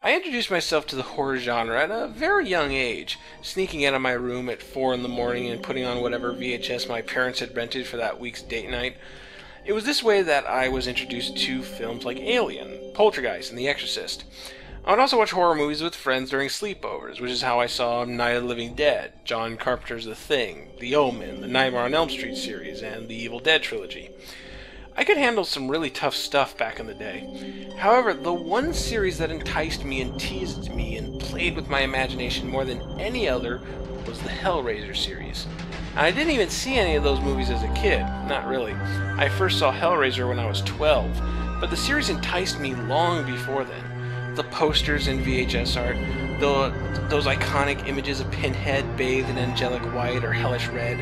I introduced myself to the horror genre at a very young age, sneaking out of my room at 4 in the morning and putting on whatever VHS my parents had rented for that week's date night. It was this way that I was introduced to films like Alien, Poltergeist, and The Exorcist. I would also watch horror movies with friends during sleepovers, which is how I saw Night of the Living Dead, John Carpenter's The Thing, The Omen, the Nightmare on Elm Street series, and the Evil Dead trilogy. I could handle some really tough stuff back in the day. However, the one series that enticed me and teased me and played with my imagination more than any other was the Hellraiser series. And I didn't even see any of those movies as a kid, not really. I first saw Hellraiser when I was 12, but the series enticed me long before then. The posters and VHS art, those iconic images of Pinhead bathed in angelic white or hellish red,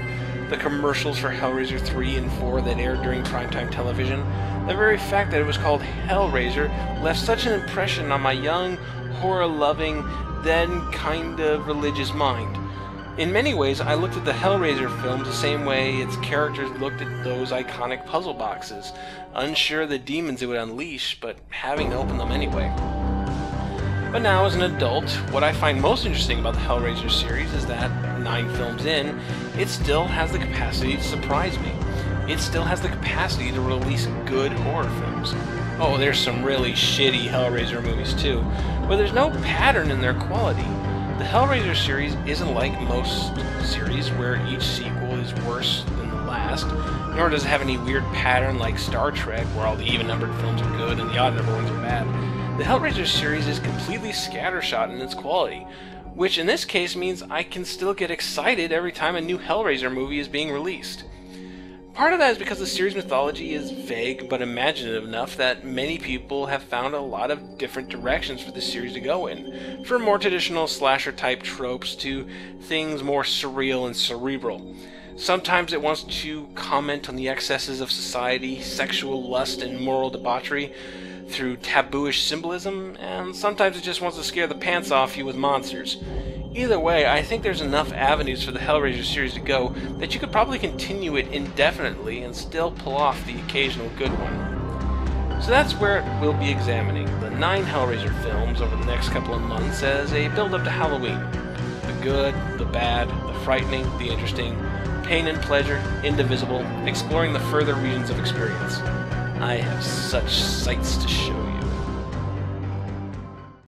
the commercials for Hellraiser 3 and 4 that aired during primetime television, the very fact that it was called Hellraiser left such an impression on my young, horror-loving, then kind of religious mind. In many ways, I looked at the Hellraiser films the same way its characters looked at those iconic puzzle boxes, unsure of the demons it would unleash, but having to open them anyway. But now, as an adult, what I find most interesting about the Hellraiser series is that, 9 films in, it still has the capacity to surprise me. It still has the capacity to release good horror films. Oh, there's some really shitty Hellraiser movies too, but there's no pattern in their quality. The Hellraiser series isn't like most series where each sequel is worse than the last, nor does it have any weird pattern like Star Trek where all the even-numbered films are good and the odd-numbered ones are bad. The Hellraiser series is completely scattershot in its quality, which in this case means I can still get excited every time a new Hellraiser movie is being released. Part of that is because the series mythology is vague but imaginative enough that many people have found a lot of different directions for the series to go in, from more traditional slasher-type tropes to things more surreal and cerebral. Sometimes it wants to comment on the excesses of society, sexual lust, and moral debauchery through tabooish symbolism, and sometimes it just wants to scare the pants off you with monsters. Either way, I think there's enough avenues for the Hellraiser series to go that you could probably continue it indefinitely and still pull off the occasional good one. So that's where we'll be examining the 9 Hellraiser films over the next couple of months as a build-up to Halloween. The good, the bad, the frightening, the interesting, pain and pleasure, indivisible, exploring the further regions of experience. I have such sights to show you.